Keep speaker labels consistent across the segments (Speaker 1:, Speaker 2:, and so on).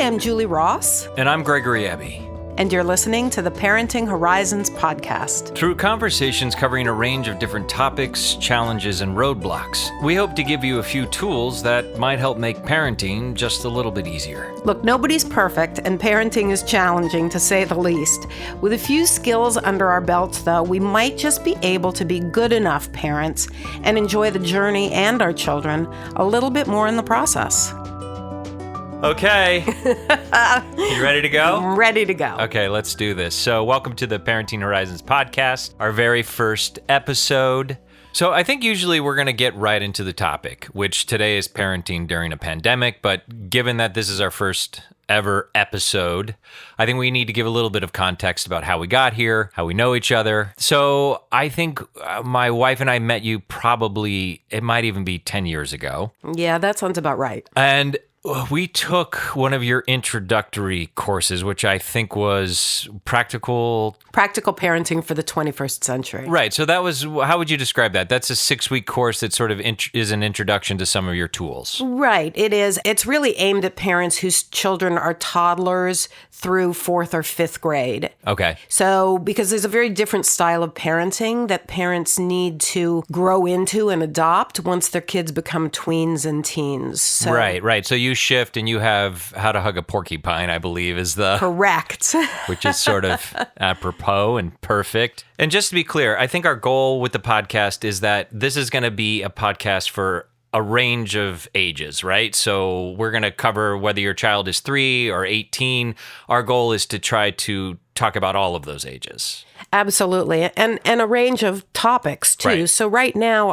Speaker 1: I'm Julie Ross.
Speaker 2: And I'm Gregory Abbey.
Speaker 1: And you're listening to the Parenting Horizons podcast.
Speaker 2: Through conversations covering a range of different topics, challenges, and roadblocks, we hope to give you a few tools that might help make parenting just a little bit easier.
Speaker 1: Look, nobody's perfect, and parenting is challenging, to say the least. With a few skills under our belts, though, we might just be able to be good enough parents and enjoy the journey and our children a little bit more in the process.
Speaker 2: Okay. You ready to go?
Speaker 1: I'm ready to go.
Speaker 2: Okay, let's do this. So welcome to the Parenting Horizons podcast, our very first episode. So I think usually we're going to get right into the topic, which today is parenting during a pandemic. But given that this is our first ever episode, I think we need to give a little bit of context about how we got here, how we know each other. So I think my wife and I met you probably, it might even be 10 years ago.
Speaker 1: Yeah, that sounds about right.
Speaker 2: And we took one of your introductory courses, which I think was practical
Speaker 1: parenting for the 21st century.
Speaker 2: Right. So that was, how would you describe that? That's a 6-week course that sort of is an introduction to some of your tools.
Speaker 1: Right. It is. It's really aimed at parents whose children are toddlers through 4th or 5th grade.
Speaker 2: Okay. So,
Speaker 1: because there's a very different style of parenting that parents need to grow into and adopt once their kids become tweens and teens. So,
Speaker 2: right. So you shift and you have How to Hug a Porcupine, I believe, is the...
Speaker 1: Correct.
Speaker 2: Which is sort of apropos and perfect. And just to be clear, I think our goal with the podcast is that this is going to be a podcast for a range of ages, right? So we're going to cover whether your child is 3 or 18. Our goal is to try to talk about all of those ages.
Speaker 1: Absolutely. And a range of topics, too.
Speaker 2: Right.
Speaker 1: So right now,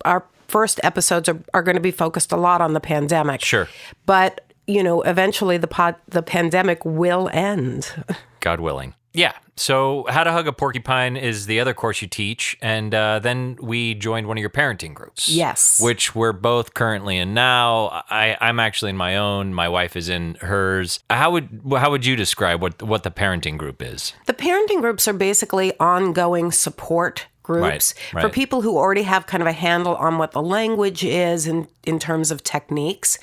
Speaker 1: our first episodes are going to be focused a lot on the pandemic.
Speaker 2: Sure.
Speaker 1: But, eventually the pandemic will end.
Speaker 2: God willing. Yeah. So How to Hug a Porcupine is the other course you teach. And then we joined one of your parenting groups.
Speaker 1: Yes.
Speaker 2: Which we're both currently in now. I'm actually in my own. My wife is in hers. How would you describe what the parenting group is?
Speaker 1: The parenting groups are basically ongoing support groups
Speaker 2: right.
Speaker 1: for people who already have kind of a handle on what the language is in terms of techniques.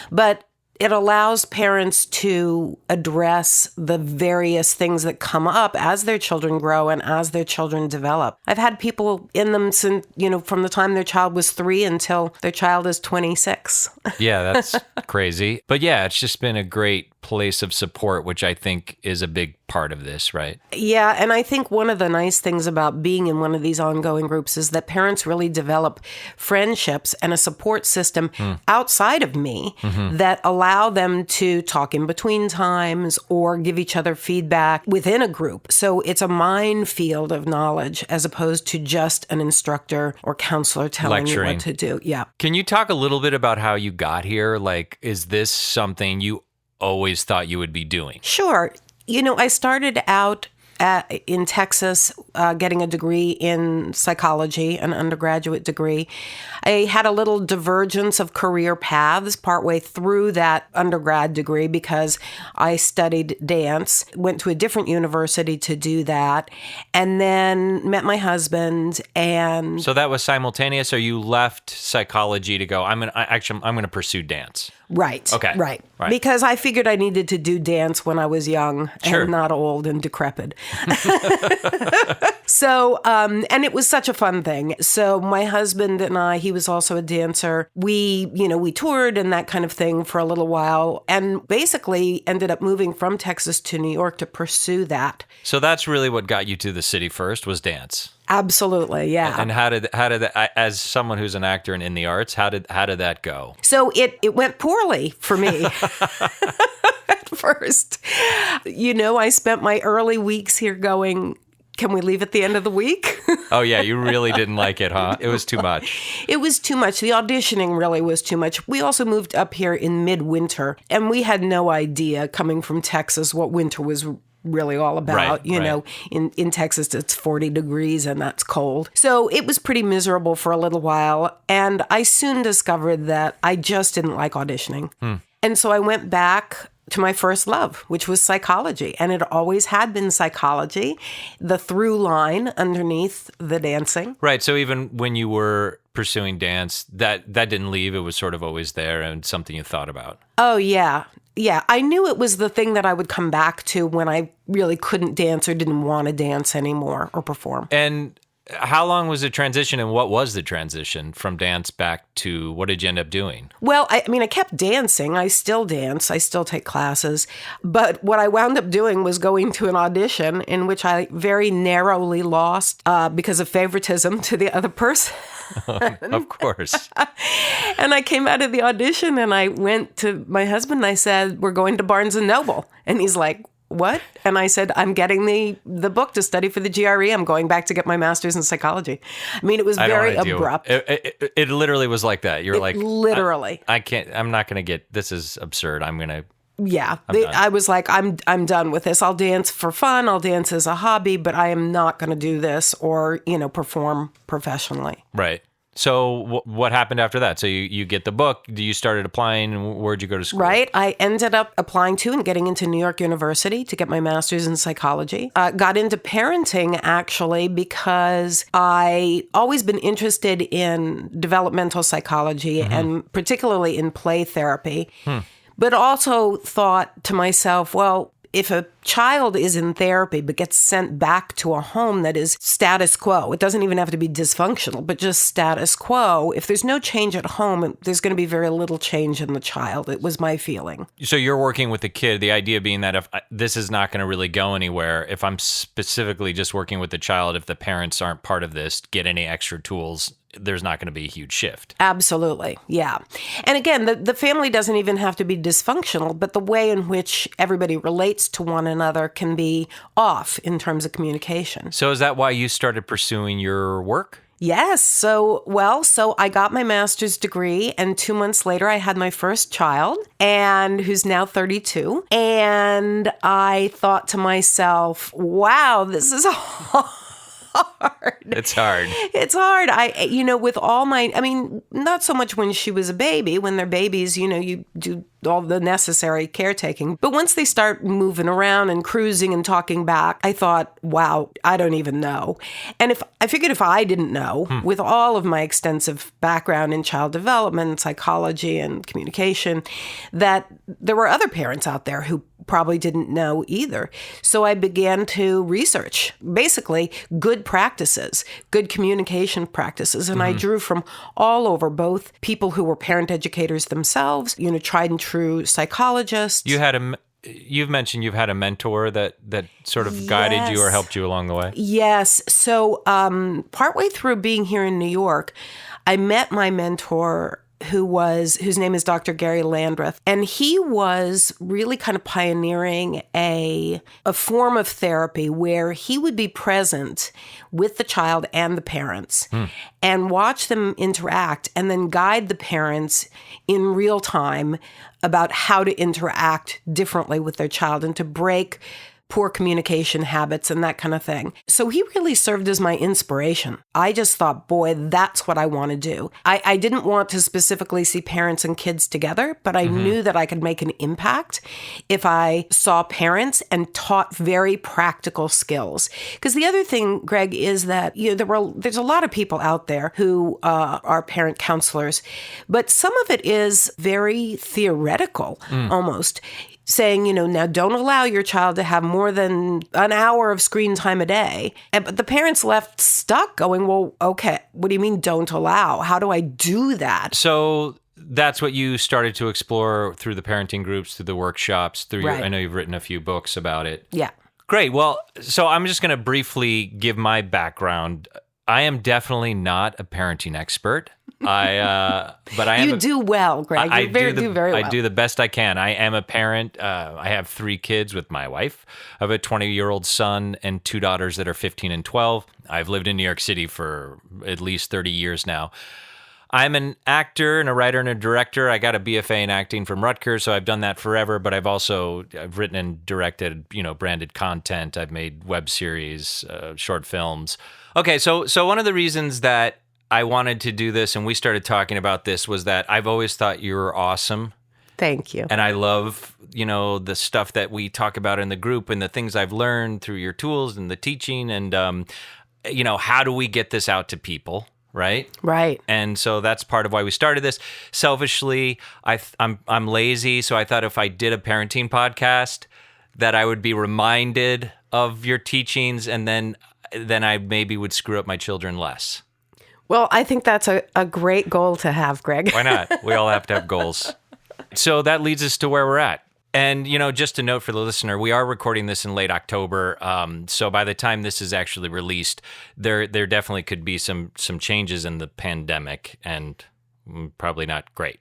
Speaker 1: But it allows parents to address the various things that come up as their children grow and as their children develop. I've had people in them since, from the time their child was 3 until their child is 26.
Speaker 2: Yeah, that's crazy. But yeah, it's just been a great place of support, which I think is a big part of this, right?
Speaker 1: Yeah, and I think one of the nice things about being in one of these ongoing groups is that parents really develop friendships and a support system outside of me that allow them to talk in between times or give each other feedback within a group. So it's a minefield of knowledge as opposed to just an instructor or counselor telling you what to do. Yeah.
Speaker 2: Can you talk a little bit about how you got here? Like, is this something you always thought you would be doing?
Speaker 1: Sure. I started out in Texas getting a degree in psychology, an undergraduate degree. I had a little divergence of career paths partway through that undergrad degree because I studied dance, went to a different university to do that, and then met my husband. And
Speaker 2: so that was simultaneous, or you left psychology to go, I'm going to pursue dance?
Speaker 1: Right.
Speaker 2: Okay.
Speaker 1: Right. Because I figured I needed to do dance when I was young and not old and decrepit. So, and it was such a fun thing. So my husband and I, he was also a dancer. We toured and that kind of thing for a little while and basically ended up moving from Texas to New York to pursue that.
Speaker 2: So that's really what got you to the city first, was dance.
Speaker 1: Absolutely, yeah.
Speaker 2: And how did that, as someone who's an actor and in the arts, how did that go?
Speaker 1: So it went poorly for me. At first. I spent my early weeks here going, can we leave at the end of the week?
Speaker 2: Oh, yeah. You really didn't like it, huh? It was too much.
Speaker 1: It was too much. The auditioning really was too much. We also moved up here in midwinter, and we had no idea coming from Texas what winter was really all about.
Speaker 2: Right.
Speaker 1: In Texas, it's 40 degrees and that's cold. So it was pretty miserable for a little while. And I soon discovered that I just didn't like auditioning. And so I went back to my first love, which was psychology. And it always had been psychology, the through line underneath the dancing.
Speaker 2: Right. So even when you were pursuing dance, that didn't leave. It was sort of always there and something you thought about.
Speaker 1: Oh, yeah. Yeah, I knew it was the thing that I would come back to when I really couldn't dance or didn't want to dance anymore or perform.
Speaker 2: And how long was the transition, and what was the transition from dance back to what did you end up doing?
Speaker 1: Well, I mean, I kept dancing. I still dance. I still take classes. But what I wound up doing was going to an audition in which I very narrowly lost because of favoritism to the other person.
Speaker 2: Of course.
Speaker 1: And I came out of the audition and I went to my husband and I said, we're going to Barnes & Noble. And he's like, what? And I said, I'm getting the book to study for the GRE. I'm going back to get my master's in psychology. I mean, it was very abrupt.
Speaker 2: It literally was like that. You're like,
Speaker 1: literally.
Speaker 2: I can't, I'm not going to get, this is absurd. I'm going to.
Speaker 1: Yeah. I was like, I'm done with this. I'll dance for fun. I'll dance as a hobby, but I am not going to do this or, perform professionally.
Speaker 2: Right. So what happened after that? So you get the book. You started applying. Where'd you go to school?
Speaker 1: Right. I ended up applying to and getting into New York University to get my master's in psychology. Got into parenting, actually, because I always been interested in developmental psychology and particularly in play therapy, but also thought to myself, well, if a child is in therapy but gets sent back to a home that is status quo, it doesn't even have to be dysfunctional, but just status quo. If there's no change at home, there's going to be very little change in the child. It was my feeling.
Speaker 2: So you're working with the kid, the idea being that if this is not going to really go anywhere, if I'm specifically just working with the child, if the parents aren't part of this, get any extra tools, there's not going to be a huge shift.
Speaker 1: Absolutely. Yeah. And again, the family doesn't even have to be dysfunctional, but the way in which everybody relates to one another can be off in terms of communication.
Speaker 2: So is that why you started pursuing your work?
Speaker 1: Yes. So I got my master's degree, and 2 months later I had my first child, and who's now 32. And I thought to myself, wow, this is hard.
Speaker 2: It's hard.
Speaker 1: It's hard. With all not so much when she was a baby. When they're babies, you do all the necessary caretaking. But once they start moving around and cruising and talking back, I thought, wow, I don't even know. And if I didn't know, with all of my extensive background in child development, psychology, and communication, that there were other parents out there who probably didn't know either. So I began to research, basically, good practices, good communication practices. And I drew from all over, both people who were parent educators themselves, tried and true psychologists.
Speaker 2: You've mentioned you've had a mentor that sort of guided you or helped you along the way.
Speaker 1: Yes. So partway through being here in New York, I met my mentor whose name is Dr. Gary Landreth. And he was really kind of pioneering a form of therapy where he would be present with the child and the parents and watch them interact and then guide the parents in real time about how to interact differently with their child and to break poor communication habits and that kind of thing. So he really served as my inspiration. I just thought, boy, that's what I want to do. I didn't want to specifically see parents and kids together, but I knew that I could make an impact if I saw parents and taught very practical skills. Because the other thing, Greg, is that there's a lot of people out there who are parent counselors, but some of it is very theoretical almost. Saying, now don't allow your child to have more than an hour of screen time a day. But the parents left stuck going, well, okay, what do you mean don't allow? How do I do that?
Speaker 2: So that's what you started to explore through the parenting groups, through the workshops, I know you've written a few books about it.
Speaker 1: Yeah.
Speaker 2: Great. Well, so I'm just going to briefly give my background. I am definitely not a parenting expert. But I am.
Speaker 1: You do well, Greg. You do very well.
Speaker 2: I do the best I can. I am a parent. I have 3 kids with my wife. I have a 20-year-old son and 2 daughters that are 15 and 12. I've lived in New York City for at least 30 years now. I'm an actor and a writer and a director. I got a BFA in acting from Rutgers, so I've done that forever. But I've written and directed, branded content. I've made web series, short films. Okay, so one of the reasons that I wanted to do this and we started talking about this was that I've always thought you were awesome.
Speaker 1: Thank you.
Speaker 2: And I love, the stuff that we talk about in the group and the things I've learned through your tools and the teaching and, how do we get this out to people? right?
Speaker 1: Right.
Speaker 2: And so that's part of why we started this. Selfishly, I'm lazy, so I thought if I did a parenting podcast, that I would be reminded of your teachings, and then I maybe would screw up my children less.
Speaker 1: Well, I think that's a great goal to have, Greg.
Speaker 2: Why not? We all have to have goals. So that leads us to where we're at. And, just a note for the listener, we are recording this in late October. So by the time this is actually released, there definitely could be some changes in the pandemic, and probably not great.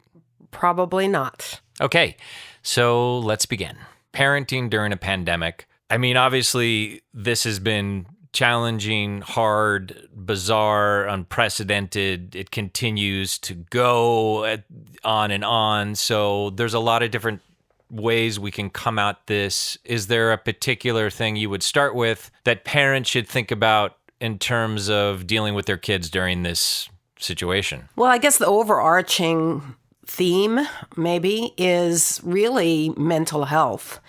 Speaker 1: Probably not.
Speaker 2: Okay, so let's begin. Parenting during a pandemic. I mean, obviously, this has been challenging, hard, bizarre, unprecedented. It continues to go on and on. So there's a lot of different ways we can come at this. Is there a particular thing you would start with that parents should think about in terms of dealing with their kids during this situation?
Speaker 1: Well, I guess the overarching theme maybe is really mental health.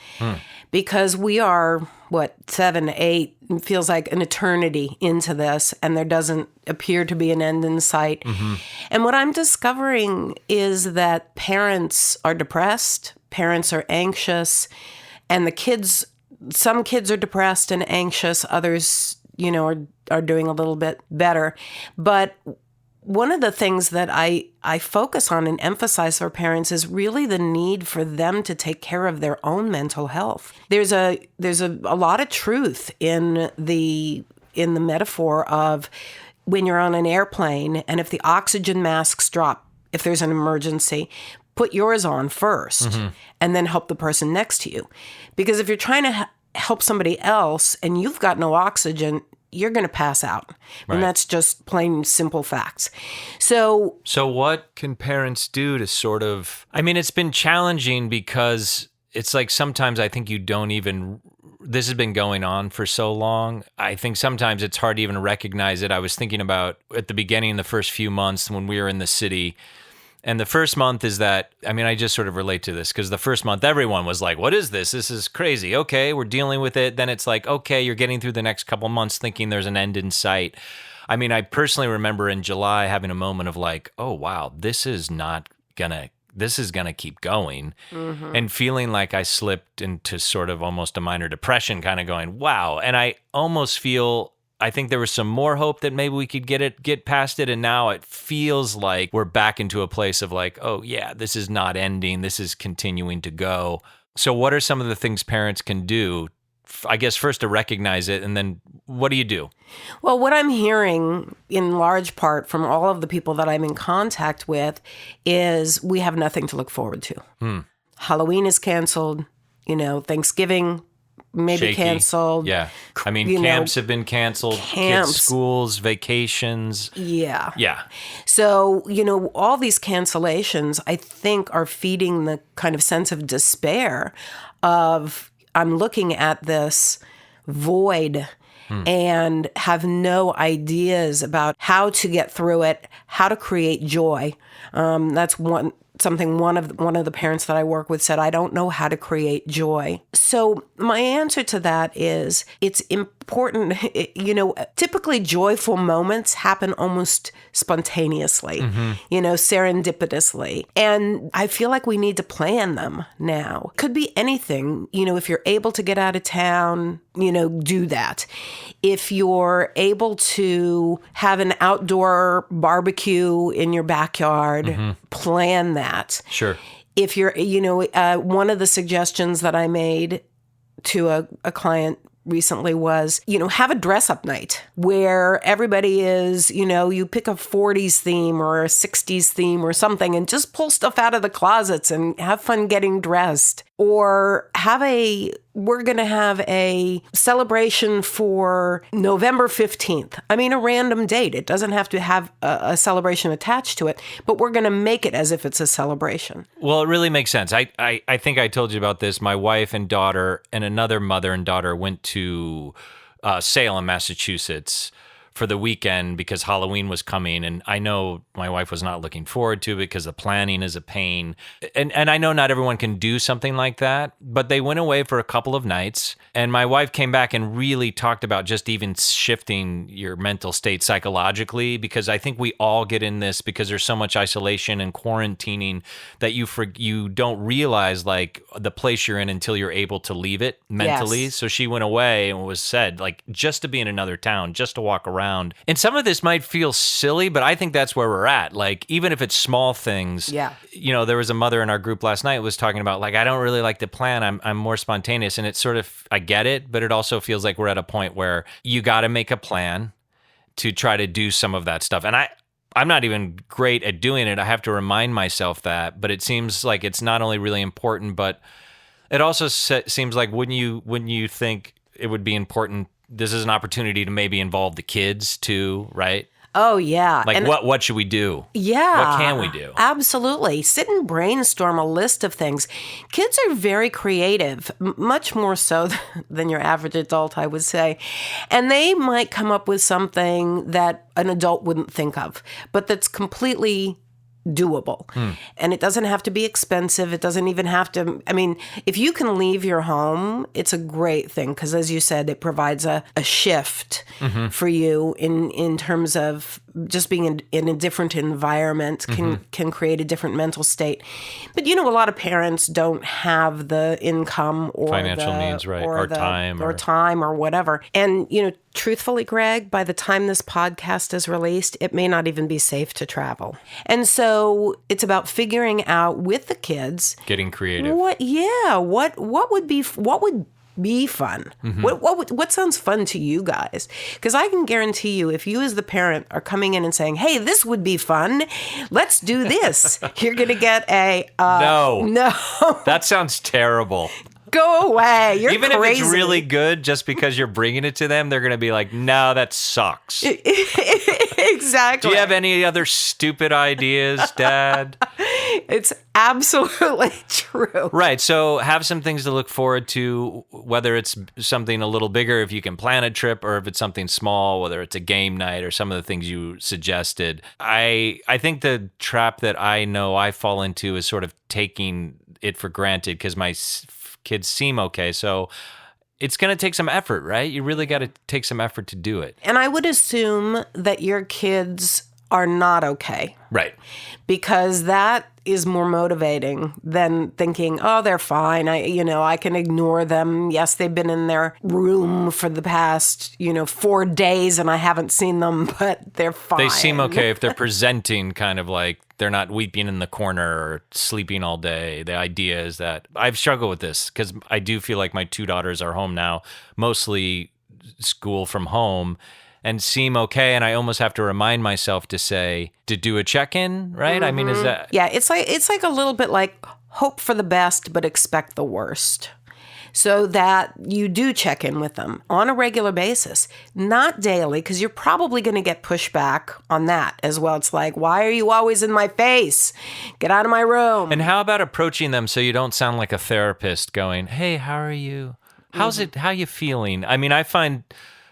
Speaker 1: Because we are, 7, 8, feels like an eternity into this, and there doesn't appear to be an end in sight. Mm-hmm. And what I'm discovering is that parents are depressed, parents are anxious, and some kids are depressed and anxious, others, are doing a little bit better. But one of the things that I focus on and emphasize for parents is really the need for them to take care of their own mental health. There's a lot of truth in the metaphor of when you're on an airplane, and if the oxygen masks drop, if there's an emergency, put yours on first, mm-hmm. and then help the person next to you. Because if you're trying to help somebody else and you've got no oxygen, you're going to pass out. Right. And that's just plain simple facts. So
Speaker 2: what can parents do to sort of, it's been challenging because it's like sometimes I think this has been going on for so long. I think sometimes it's hard to even recognize it. I was thinking about at the beginning, the first few months when we were in the city. And the first month is that, I just sort of relate to this because the first month everyone was like, what is this? This is crazy. Okay, we're dealing with it. Then it's like, okay, you're getting through the next couple months thinking there's an end in sight. I personally remember in July having a moment of like, oh, wow, this is gonna keep going. Mm-hmm. And feeling like I slipped into sort of almost a minor depression, kind of going, wow. And I almost feel, I think there was some more hope that maybe we could get past it. And now it feels like we're back into a place of like, oh yeah, this is not ending. This is continuing to go. So what are some of the things parents can do? I guess first to recognize it, and then what do you do?
Speaker 1: Well, what I'm hearing in large part from all of the people that I'm in contact with is we have nothing to look forward to. Halloween is canceled, Thanksgiving maybe
Speaker 2: shaky.
Speaker 1: Canceled.
Speaker 2: Yeah. Camps have been canceled. Kids' schools, vacations.
Speaker 1: Yeah.
Speaker 2: Yeah.
Speaker 1: So, all these cancellations, I think, are feeding the kind of sense of despair of I'm looking at this void and have no ideas about how to get through it, how to create joy. That's something one of the parents that I work with said, I don't know how to create joy. So my answer to that is it's important, typically joyful moments happen almost spontaneously, serendipitously. And I feel like we need to plan them now. Could be anything, if you're able to get out of town, do that. If you're able to have an outdoor barbecue in your backyard, plan that.
Speaker 2: Sure.
Speaker 1: If you're, one of the suggestions that I made to a client recently was, have a dress up night where everybody is, you pick a 40s theme or a 60s theme or something and just pull stuff out of the closets and have fun getting dressed. Or we're going to have a celebration for November 15th. A random date. It doesn't have to have a celebration attached to it, but we're going to make it as if it's a celebration.
Speaker 2: Well, it really makes sense. I think I told you about this. My wife and daughter and another mother and daughter went to Salem, Massachusetts for the weekend because Halloween was coming. And I know my wife was not looking forward to it because the planning is a pain. And I know not everyone can do something like that, but they went away for a couple of nights. And my wife came back and really talked about just even shifting your mental state psychologically, because I think we all get in this because there's so much isolation and quarantining that you don't realize like the place you're in until you're able to leave it mentally.
Speaker 1: Yes.
Speaker 2: So she went away and was said like just to be in another town, just to walk around. And some of this might feel silly, but I think that's where we're at. Like even if it's small things, you know, there was a mother in our group last night was talking about like, I don't really like to plan. I'm more spontaneous. And it's sort of, I get it, but it also feels like we're at a point where you got to make a plan to try to do some of that stuff. And I'm not even great at doing it. I have to remind myself that, but it seems like it's not only really important, but it also seems like wouldn't you think it would be important? This is an opportunity to maybe involve the kids too, right?
Speaker 1: Oh, yeah.
Speaker 2: Like
Speaker 1: and
Speaker 2: what should we do?
Speaker 1: Yeah.
Speaker 2: What can we do?
Speaker 1: Absolutely. Sit and brainstorm a list of things. Kids are very creative, much more so than your average adult, I would say. And they might come up with something that an adult wouldn't think of, but that's completely doable. And it doesn't have to be expensive. It doesn't even have to, I mean, if you can leave your home, it's a great thing because as you said, it provides a shift for you in terms of just being in a different environment can create a different mental state. But, you know, a lot of parents don't have the income or
Speaker 2: financial means, right? Or time.
Speaker 1: Or time or whatever. And, you know, truthfully, Greg, by the time this podcast is released, it may not even be safe to travel. And so it's about figuring out with the kids.
Speaker 2: Getting creative.
Speaker 1: What would be fun? What sounds fun to you guys? Because I can guarantee you, if you as the parent are coming in and saying, "Hey, this would be fun. Let's do this," you're going to get a no.
Speaker 2: That sounds terrible.
Speaker 1: Go away. You're
Speaker 2: even
Speaker 1: crazy.
Speaker 2: If it's really good, just because you're bringing it to them, they're going to be like, "No, that sucks."
Speaker 1: Exactly.
Speaker 2: Do you have any other stupid ideas, Dad?
Speaker 1: It's absolutely true.
Speaker 2: Right. So have some things to look forward to, whether it's something a little bigger, if you can plan a trip, or if it's something small, whether it's a game night or some of the things you suggested. I think the trap that I know I fall into is sort of taking it for granted because my kids seem okay. So it's going to take some effort, right? You really got to take some effort to do it.
Speaker 1: And I would assume that your kids are not okay.
Speaker 2: Right.
Speaker 1: Because that is more motivating than thinking, oh, they're fine. I can ignore them. Yes, they've been in their room for the past, 4 days and I haven't seen them, but they're fine.
Speaker 2: They seem okay if they're presenting kind of like they're not weeping in the corner or sleeping all day. The idea is that I've struggled with this because I do feel like my 2 daughters are home now, mostly school from home, and seem okay, and I almost have to remind myself to do a check-in, right? I mean, is that...
Speaker 1: Yeah, it's like a little bit like hope for the best, but expect the worst. So that you do check in with them on a regular basis, not daily, because you're probably going to get pushback on that as well. It's like, why are you always in my face? Get out of my room.
Speaker 2: And how about approaching them so you don't sound like a therapist going, hey, how are you? How's it? How you feeling? I mean, I find...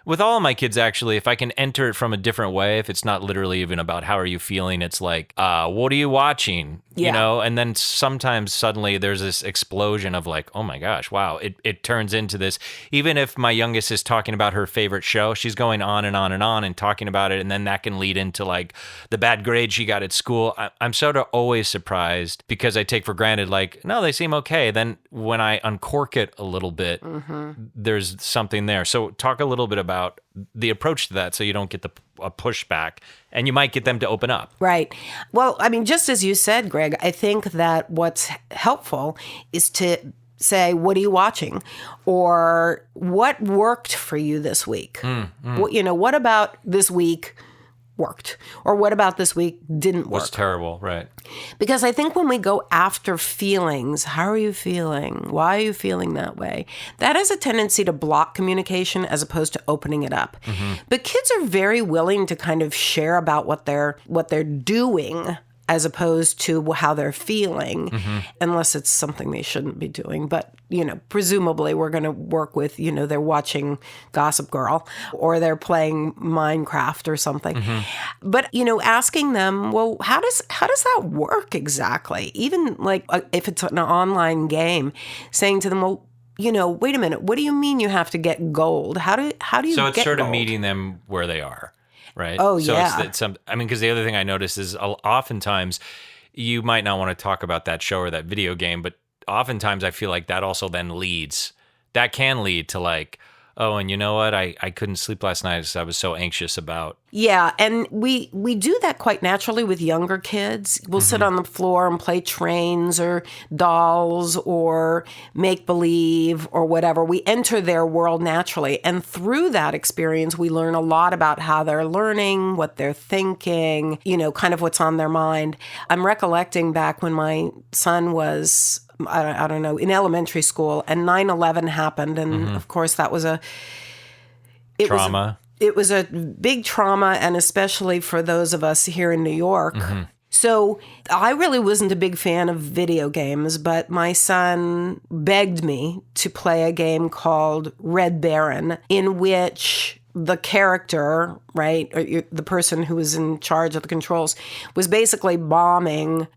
Speaker 2: with all of my kids, actually, if I can enter it from a different way, if it's not literally even about how are you feeling, it's like, what are you watching?
Speaker 1: Yeah.
Speaker 2: And then sometimes suddenly there's this explosion of like, oh my gosh, wow. It turns into this. Even if my youngest is talking about her favorite show, she's going on and on and on and talking about it. And then that can lead into like the bad grade she got at school. I'm sort of always surprised because I take for granted, like, no, they seem okay. Then when I uncork it a little bit, there's something there. So talk a little bit about the approach to that so you don't get a pushback and you might get them to open up.
Speaker 1: Right. Well, I mean, just as you said, Greg, I think that what's helpful is to say, what are you watching? Or what worked for you this week? What about this week worked? Or what about this week didn't work?
Speaker 2: Was terrible, right?
Speaker 1: Because I think when we go after feelings, how are you feeling? Why are you feeling that way? That has a tendency to block communication as opposed to opening it up. But kids are very willing to kind of share about what they're doing as opposed to how they're feeling, unless it's something they shouldn't be doing. But, presumably we're going to work with, they're watching Gossip Girl or they're playing Minecraft or something. But, asking them, well, how does that work exactly? Even like if it's an online game, saying to them, well, wait a minute, what do you mean you have to get gold? How do you get
Speaker 2: So it's sort of
Speaker 1: gold?
Speaker 2: meeting them where they are. Right.
Speaker 1: Oh,
Speaker 2: so
Speaker 1: yeah.
Speaker 2: Because the other thing I notice is oftentimes you might not want to talk about that show or that video game, but oftentimes I feel like that also then can lead to like, oh, and you know what? I couldn't sleep last night because I was so anxious about.
Speaker 1: Yeah, and we do that quite naturally with younger kids. We'll sit on the floor and play trains or dolls or make-believe or whatever. We enter their world naturally. And through that experience, we learn a lot about how they're learning, what they're thinking, kind of what's on their mind. I'm recollecting back when my son was, I don't know, in elementary school, and 9/11 happened. And of course, that was
Speaker 2: Trauma.
Speaker 1: It was a big trauma, and especially for those of us here in New York. So I really wasn't a big fan of video games, but my son begged me to play a game called Red Baron, in which the character, right, or the person who was in charge of the controls, was basically bombing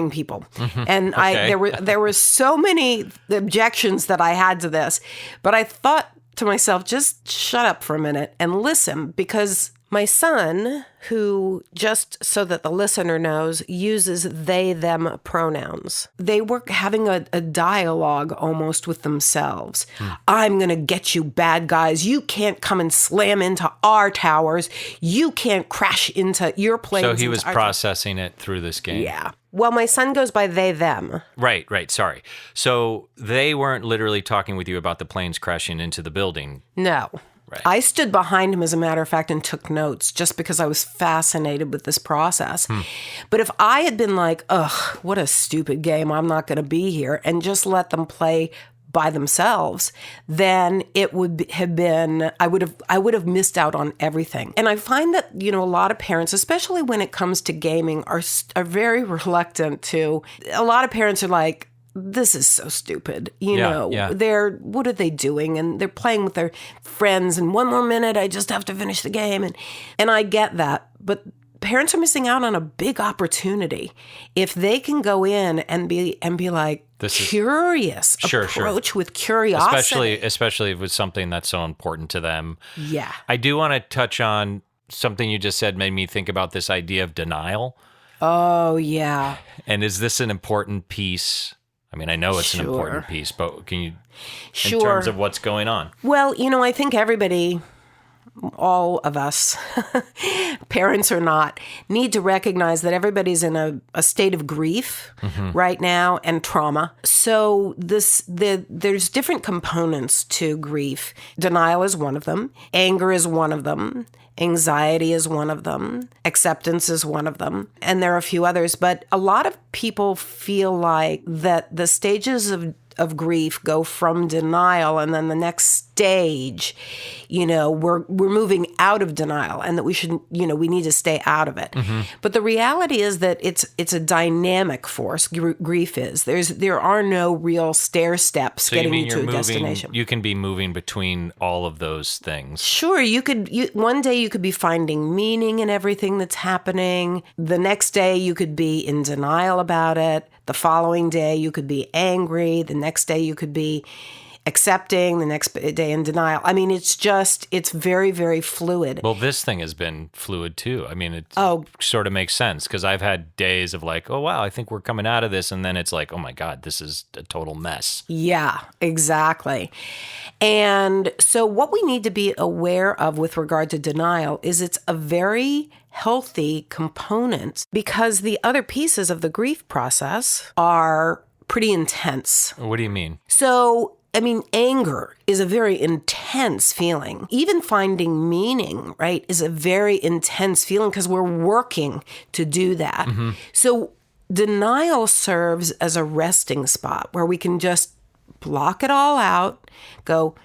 Speaker 1: people. And there were so many objections that I had to this, but I thought to myself, just shut up for a minute and listen, because my son, who, just so that the listener knows, uses they, them pronouns. They were having a dialogue almost with themselves. I'm going to get you bad guys. You can't come and slam into our towers. You can't crash into your planes.
Speaker 2: So he was processing it through this game.
Speaker 1: Yeah. Well, my son goes by they, them.
Speaker 2: Right. Sorry. So they weren't literally talking with you about the planes crashing into the building.
Speaker 1: No.
Speaker 2: Right.
Speaker 1: I stood behind him, as a matter of fact, and took notes just because I was fascinated with this process. But if I had been like, ugh, what a stupid game, I'm not going to be here, and just let them play by themselves, then it would have been, I would have missed out on everything. And I find that, a lot of parents, especially when it comes to gaming, are very reluctant to, a lot of parents are like, this is so stupid. What are they doing? And they're playing with their friends, and one more minute, I just have to finish the game. And I get that, but parents are missing out on a big opportunity if they can go in and be like, curious, approach with curiosity.
Speaker 2: Especially with something that's so important to them.
Speaker 1: Yeah.
Speaker 2: I do want to touch on something you just said, made me think about this idea of denial.
Speaker 1: Oh, yeah.
Speaker 2: And is this an important piece? I mean, I know it's an important piece, but can you, in terms of what's going on?
Speaker 1: Well, I think everybody, all of us, parents or not, need to recognize that everybody's in a state of grief right now and trauma. So there's different components to grief. Denial is one of them. Anger is one of them. Anxiety is one of them. Acceptance is one of them. And there are a few others. But a lot of people feel like that the stages of grief go from denial, and then the next stage, we're moving out of denial, and that we should, we need to stay out of it. But the reality is that it's a dynamic force. Grief is. There are no real stair steps getting you to a destination.
Speaker 2: You can be moving between all of those things.
Speaker 1: Sure, one day you could be finding meaning in everything that's happening. The next day you could be in denial about it. The following day you could be angry. The next day you could be accepting, the next day in denial. I mean, it's very, very fluid.
Speaker 2: Well, this thing has been fluid too. I mean, it sort of makes sense, because I've had days of like, oh, wow, I think we're coming out of this. And then it's like, oh my God, this is a total mess.
Speaker 1: Yeah, exactly. And so what we need to be aware of with regard to denial is it's a very healthy component, because the other pieces of the grief process are pretty intense.
Speaker 2: What do you mean?
Speaker 1: So, anger is a very intense feeling. Even finding meaning, right, is a very intense feeling, because we're working to do that. So denial serves as a resting spot where we can just block it all out, go,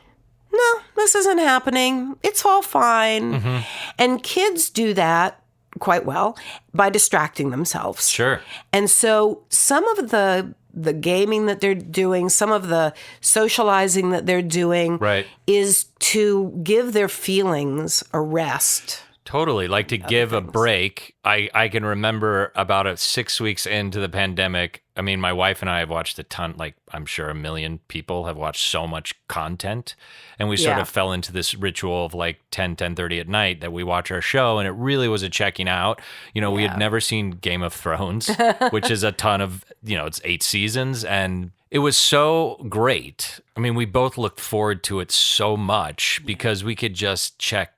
Speaker 1: no, this isn't happening. It's all fine. And kids do that quite well by distracting themselves.
Speaker 2: Sure.
Speaker 1: And so some of the gaming that they're doing, some of the socializing that they're doing
Speaker 2: Right.
Speaker 1: is to give their feelings a rest.
Speaker 2: Totally. Like to give a break. I can remember about 6 weeks into the pandemic. I mean, my wife and I have watched a ton, like I'm sure a million people have watched so much content. And we sort
Speaker 1: Yeah.
Speaker 2: of fell into this ritual of like 10:30 at night that we watch our show. And it really was a checking out. We had never seen Game of Thrones, which is a ton of, it's 8 seasons. And it was so great. I mean, we both looked forward to it so much because we could just check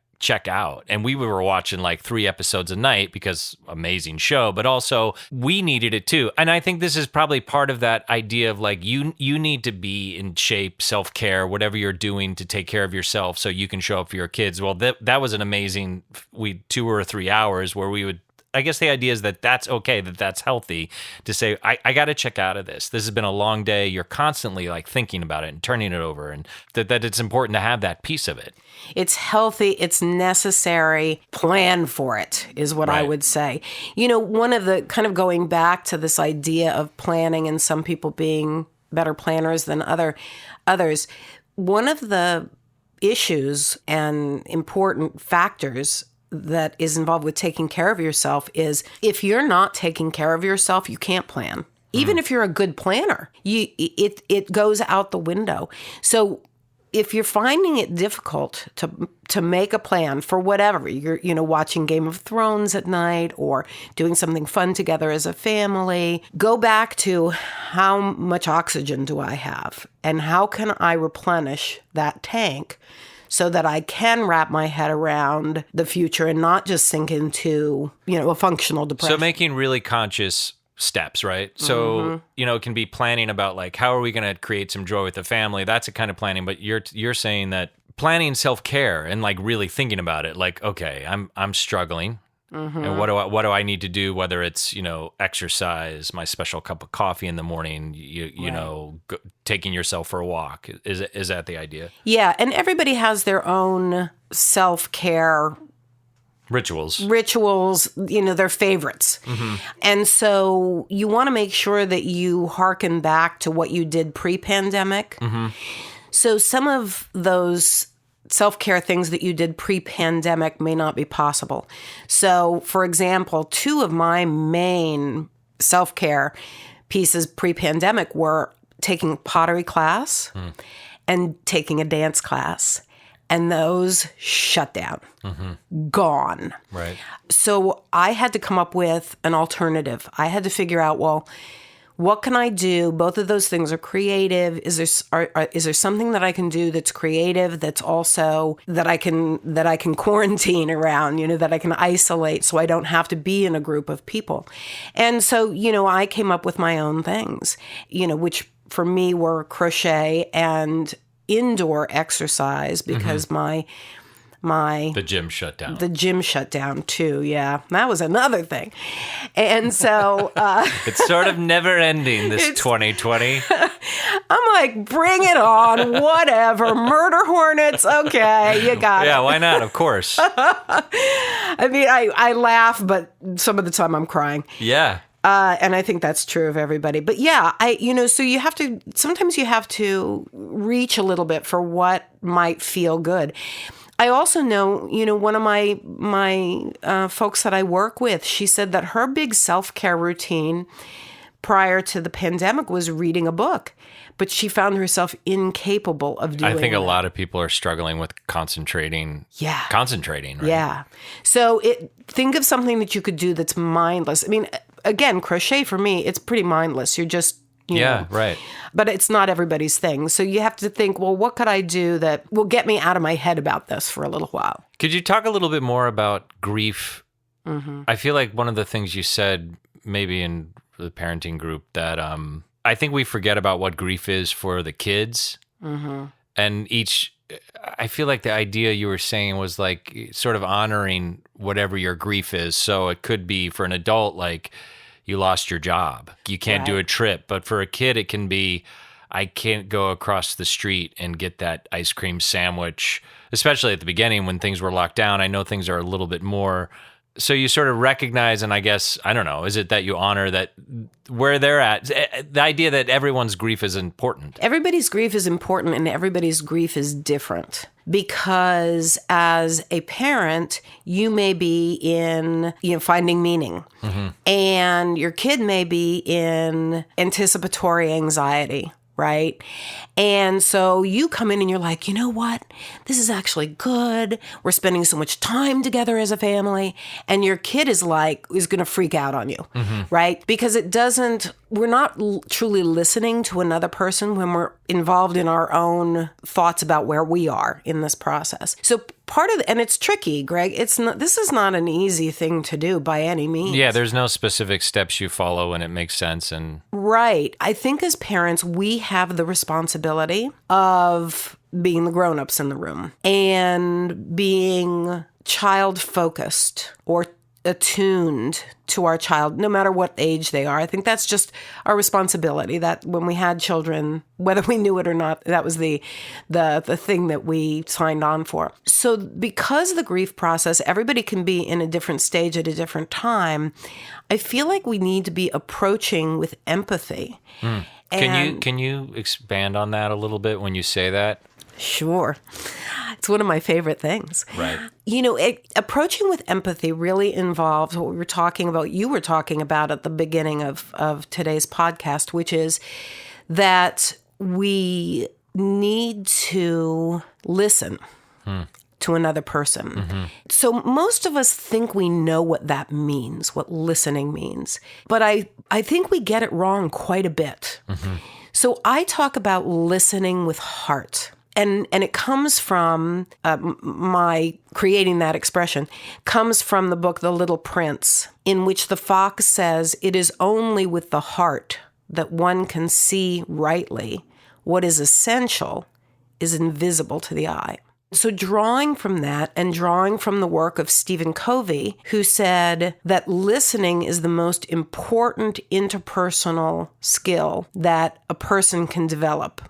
Speaker 2: out. And we were watching like 3 episodes a night because amazing show, but also we needed it too. And I think this is probably part of that idea of like you need to be in shape, self-care, whatever you're doing to take care of yourself so you can show up for your kids. Well, that was an amazing 2 or 3 hours where we would, I guess the idea is that that's okay, that's healthy to say, I got to check out of this. This has been a long day. You're constantly like thinking about it and turning it over, and that it's important to have that piece of it.
Speaker 1: It's healthy. It's necessary. Plan for it is what I
Speaker 2: Right.
Speaker 1: would say. One of the kind of going back to this idea of planning and some people being better planners than others, one of the issues and important factors that is involved with taking care of yourself is if you're not taking care of yourself, you can't plan. Even if you're a good planner, it goes out the window. So if you're finding it difficult to make a plan for whatever, you're watching Game of Thrones at night or doing something fun together as a family, go back to how much oxygen do I have and how can I replenish that tank so that I can wrap my head around the future and not just sink into, a functional depression.
Speaker 2: So making really conscious steps, right? So, it can be planning about like, how are we going to create some joy with the family? That's a kind of planning, but you're saying that planning self-care and like really thinking about it, like, okay, I'm struggling. And what do I need to do? Whether it's, exercise, my special cup of coffee in the morning, taking yourself for a walk. Is that the idea?
Speaker 1: Yeah. And everybody has their own self-care
Speaker 2: Rituals,
Speaker 1: their favorites. And so you want to make sure that you hearken back to what you did pre-pandemic. So some of those self-care things that you did pre-pandemic may not be possible. So, for example, 2 of my main self-care pieces pre-pandemic were taking pottery class and taking a dance class. And those shut down, gone.
Speaker 2: right?
Speaker 1: So I had to come up with an alternative. I had to figure out, well, what can I do? Both of those things are creative. Is there something that I can do that's creative, that's also that I can quarantine around, that I can isolate so I don't have to be in a group of people? And so, I came up with my own things, which for me were crochet and indoor exercise because the
Speaker 2: gym shut down.
Speaker 1: The gym shut down too. Yeah, that was another thing. And so
Speaker 2: it's sort of never ending, this 2020.
Speaker 1: I'm like, bring it on, whatever. Murder hornets. Okay, you got it.
Speaker 2: Yeah, why not? Of course.
Speaker 1: I mean, I laugh, but some of the time I'm crying.
Speaker 2: Yeah.
Speaker 1: And I think that's true of everybody. But yeah, so sometimes you have to reach a little bit for what might feel good. I also know, one of my folks that I work with, she said that her big self-care routine prior to the pandemic was reading a book. But she found herself incapable of doing
Speaker 2: I think
Speaker 1: that.
Speaker 2: a lot of people are struggling with concentrating.
Speaker 1: Yeah.
Speaker 2: Concentrating, right?
Speaker 1: Yeah. So think of something that you could do that's mindless. I mean, again, crochet for me, it's pretty mindless. You're just,
Speaker 2: Yeah, right.
Speaker 1: But it's not everybody's thing. So you have to think, well, what could I do that will get me out of my head about this for a little while?
Speaker 2: Could you talk a little bit more about grief? I feel like one of the things you said, maybe in the parenting group, that I think we forget about what grief is for the kids. And I feel like the idea you were saying was like sort of honoring whatever your grief is. So it could be for an adult, like you lost your job, you can't do a trip. But for a kid, it can be, I can't go across the street and get that ice cream sandwich, especially at the beginning when things were locked down. I know things are a little bit more So you sort of recognize, and I guess, I don't know, is it that you honor that where they're at? The idea that everyone's grief is important.
Speaker 1: Everybody's grief is important and everybody's grief is different. Because as a parent, you may be in, finding meaning. And your kid may be in anticipatory anxiety, right? And so you come in and you're like, you know what? This is actually good. We're spending so much time together as a family. And your kid is going to freak out on you, right? Because we're not truly listening to another person when we're involved in our own thoughts about where we are in this process. So and it's tricky, Greg. This is not an easy thing to do by any means.
Speaker 2: Yeah, there's no specific steps you follow and it makes sense.
Speaker 1: Right. I think as parents, we have the responsibility of being the grown-ups in the room and being child-focused or attuned to our child, no matter what age they are. I think that's just our responsibility, that when we had children, whether we knew it or not, that was the thing that we signed on for. So because the grief process, everybody can be in a different stage at a different time, I feel like we need to be approaching with empathy.
Speaker 2: Can you expand on that a little bit when you say that?
Speaker 1: Sure. It's one of my favorite things.
Speaker 2: Right.
Speaker 1: Approaching with empathy really involves what you were talking about at the beginning of today's podcast, which is that we need to listen to another person. So most of us think we know what that means, what listening means. But I think we get it wrong quite a bit. So I talk about listening with heart. And it comes from my creating that expression, comes from the book The Little Prince, in which the fox says, "It is only with the heart that one can see rightly. What is essential is invisible to the eye." So drawing from that and drawing from the work of Stephen Covey, who said that listening is the most important interpersonal skill that a person can develop.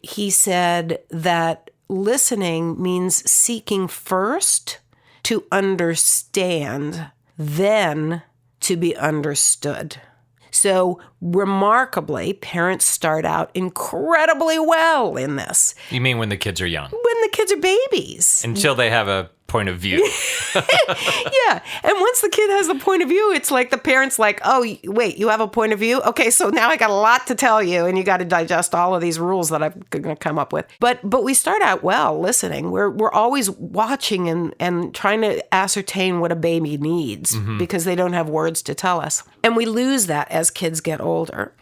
Speaker 1: He said that listening means seeking first to understand, then to be understood. So remarkably, parents start out incredibly well in this.
Speaker 2: You mean when the kids are young?
Speaker 1: When the kids are babies.
Speaker 2: Until they have a point of view.
Speaker 1: Yeah. And once the kid has the point of view, it's like the parent's like, oh, wait, you have a point of view? Okay, so now I got a lot to tell you, and you got to digest all of these rules that I'm going to come up with. But we start out well listening. We're always watching and trying to ascertain what a baby needs because they don't have words to tell us. And we lose that as kids get older.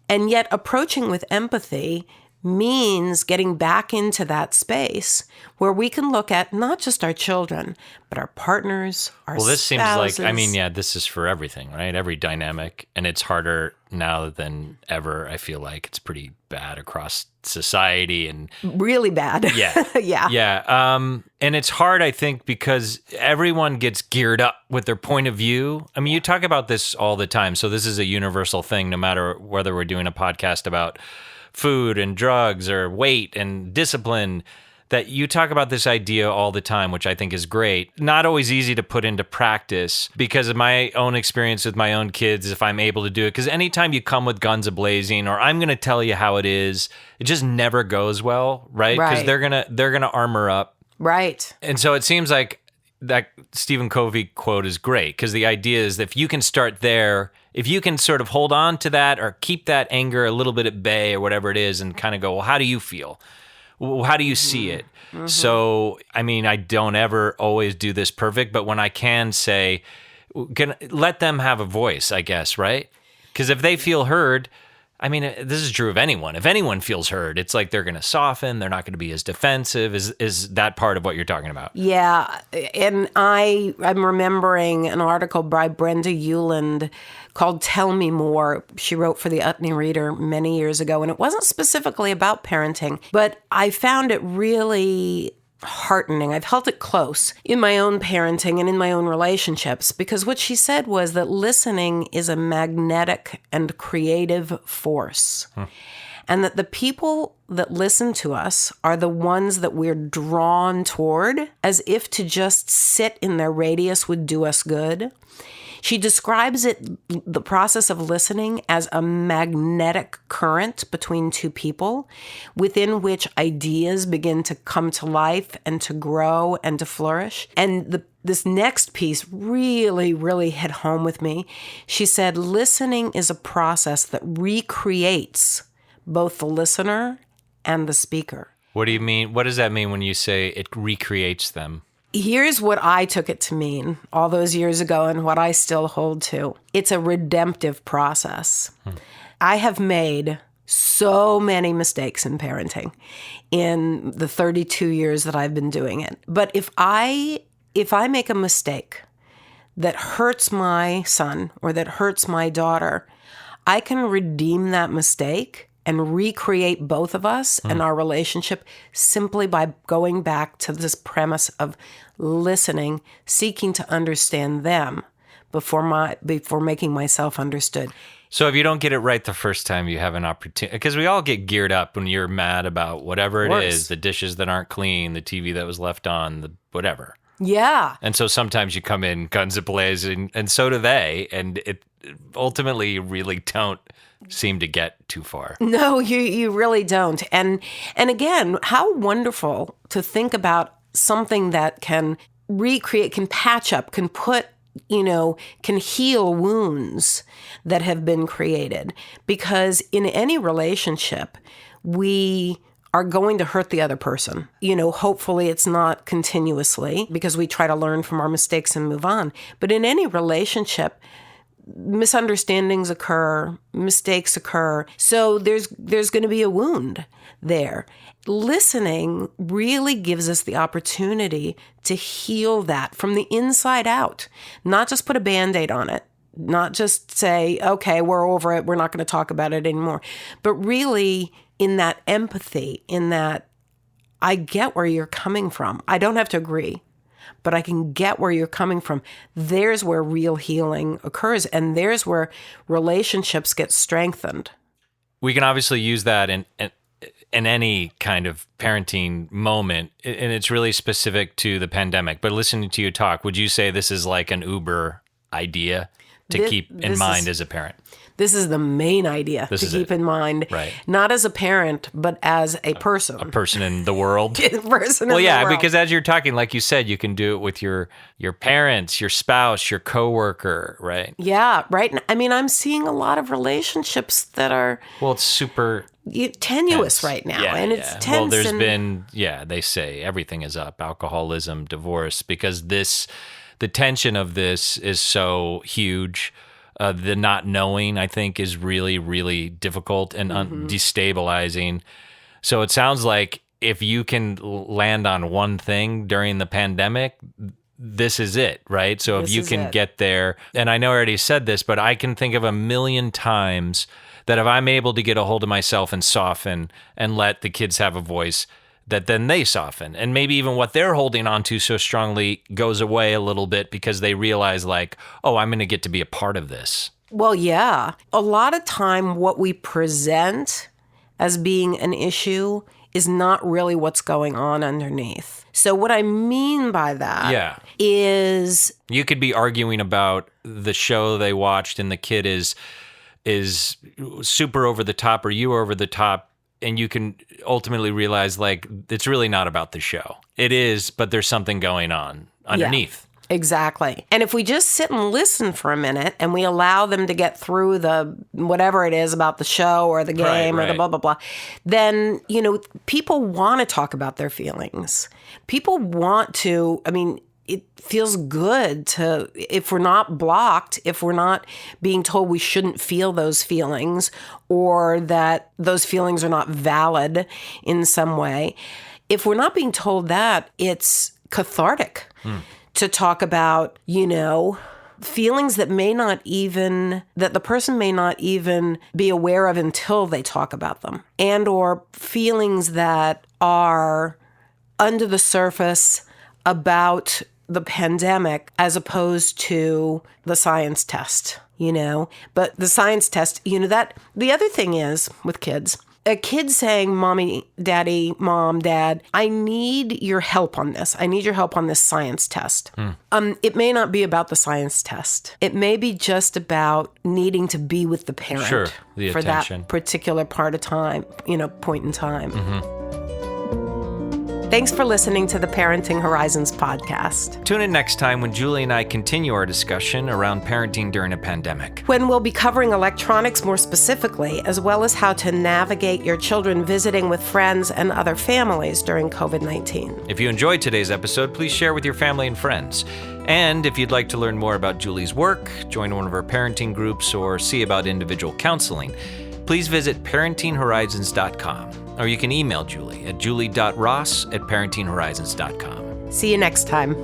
Speaker 1: And yet approaching with empathy means getting back into that space where we can look at not just our children, but our partners, our spouses. Well, this seems
Speaker 2: like, this is for everything, right? Every dynamic. And it's harder now than ever. I feel like it's pretty bad across society and
Speaker 1: really bad.
Speaker 2: Yeah.
Speaker 1: Yeah.
Speaker 2: Yeah. And it's hard, I think, because everyone gets geared up with their point of view. I mean, you talk about this all the time. So this is a universal thing, no matter whether we're doing a podcast about food and drugs or weight and discipline, that you talk about this idea all the time, which I think is great. Not always easy to put into practice because of my own experience with my own kids, if I'm able to do it. Because anytime you come with guns a-blazing or I'm going to tell you how it is, it just never goes well, right? Because they're gonna armor up.
Speaker 1: Right.
Speaker 2: And so it seems like that Stephen Covey quote is great because the idea is that if you can start there, if you can sort of hold on to that or keep that anger a little bit at bay or whatever it is and kind of go, well, how do you feel? Well, how do you see it? So, I mean, I don't ever always do this perfect, but when I can say, let them have a voice, I guess, right? Because if they feel heard, I mean, this is true of anyone. If anyone feels heard, it's like they're going to soften. They're not going to be as defensive. Is that part of what you're talking about?
Speaker 1: Yeah. And I'm remembering an article by Brenda Euland called Tell Me More. She wrote for the Utne Reader many years ago, and it wasn't specifically about parenting, but I found it really heartening. I've held it close in my own parenting and in my own relationships, because what she said was that listening is a magnetic and creative force. And that the people that listen to us are the ones that we're drawn toward, as if to just sit in their radius would do us good. She describes the process of listening, as a magnetic current between two people within which ideas begin to come to life and to grow and to flourish. And this next piece really, really hit home with me. She said, listening is a process that recreates both the listener and the speaker.
Speaker 2: What do you mean? What does that mean when you say it recreates them?
Speaker 1: Here's what I took it to mean all those years ago and what I still hold to. It's a redemptive process. I have made so many mistakes in parenting in the 32 years that I've been doing it. But if I make a mistake that hurts my son or that hurts my daughter, I can redeem that mistake and recreate both of us and our relationship simply by going back to this premise of listening, seeking to understand them before making myself understood.
Speaker 2: So if you don't get it right the first time, you have an opportunity, because we all get geared up when you're mad about whatever it is, the dishes that aren't clean, the TV that was left on, the whatever.
Speaker 1: Yeah.
Speaker 2: And so sometimes you come in guns a-blazing, and so do they, and it ultimately you really don't seem to get too far.
Speaker 1: No, you really don't. And again, how wonderful to think about something that can recreate, can patch up, can can heal wounds that have been created. Because in any relationship, we are going to hurt the other person. Hopefully it's not continuously, because we try to learn from our mistakes and move on. But in any relationship, misunderstandings occur, mistakes occur. So there's going to be a wound there. Listening really gives us the opportunity to heal that from the inside out, not just put a Band-Aid on it, not just say, okay, we're over it, we're not going to talk about it anymore, but really in that empathy, in that I get where you're coming from. I don't have to agree, but I can get where you're coming from. There's where real healing occurs, and there's where relationships get strengthened.
Speaker 2: We can obviously use that in any kind of parenting moment, and it's really specific to the pandemic. But listening to you talk, would you say this is like an Uber idea to keep in mind as a parent? This
Speaker 1: is the main idea to keep in mind,
Speaker 2: right?
Speaker 1: Not as a parent, but as a person.
Speaker 2: A person in the world.
Speaker 1: Well,
Speaker 2: yeah, because as you're talking, like you said, you can do it with your parents, your spouse, your coworker, right?
Speaker 1: Yeah, right. I mean, I'm seeing a lot of relationships that are...
Speaker 2: Well, it's super...
Speaker 1: tenuous right now, and it's tense.
Speaker 2: Well, there's been, they say everything is up, alcoholism, divorce, because the tension of this is so huge. The not knowing, I think, is really, really difficult and destabilizing. So it sounds like if you can land on one thing during the pandemic, this is it, right? So if you can get there, and I know I already said this, but I can think of a million times that if I'm able to get a hold of myself and soften and let the kids have a voice, that then they soften. And maybe even what they're holding on to so strongly goes away a little bit because they realize like, oh, I'm going to get to be a part of this.
Speaker 1: Well, yeah. A lot of time what we present as being an issue is not really what's going on underneath. So what I mean by that is...
Speaker 2: You could be arguing about the show they watched and the kid is super over the top or you are over the top, and you can ultimately realize, like, it's really not about the show. It is, but there's something going on underneath.
Speaker 1: Yeah, exactly. And if we just sit and listen for a minute and we allow them to get through the whatever it is about the show or the game or the blah, blah, blah, then, people want to talk about their feelings. People want to, it feels good to, if we're not blocked, if we're not being told we shouldn't feel those feelings or that those feelings are not valid in some way, if we're not being told that, it's cathartic to talk about, feelings that that the person may not even be aware of until they talk about them, and or feelings that are under the surface about the pandemic as opposed to the science test, But the science test, that the other thing is with kids, a kid saying, Mommy, Daddy, Mom, Dad, I need your help on this. I need your help on this science test. It may not be about the science test. It may be just about needing to be with the parent
Speaker 2: the
Speaker 1: for
Speaker 2: attention.
Speaker 1: that particular point in time. Thanks for listening to the Parenting Horizons podcast.
Speaker 2: Tune in next time when Julie and I continue our discussion around parenting during a pandemic,
Speaker 1: when we'll be covering electronics more specifically, as well as how to navigate your children visiting with friends and other families during COVID-19.
Speaker 2: If you enjoyed today's episode, please share with your family and friends. And if you'd like to learn more about Julie's work, join one of our parenting groups, or see about individual counseling, please visit parentinghorizons.com, or you can email Julie at julie.ross@parentinghorizons.com.
Speaker 1: See you next time.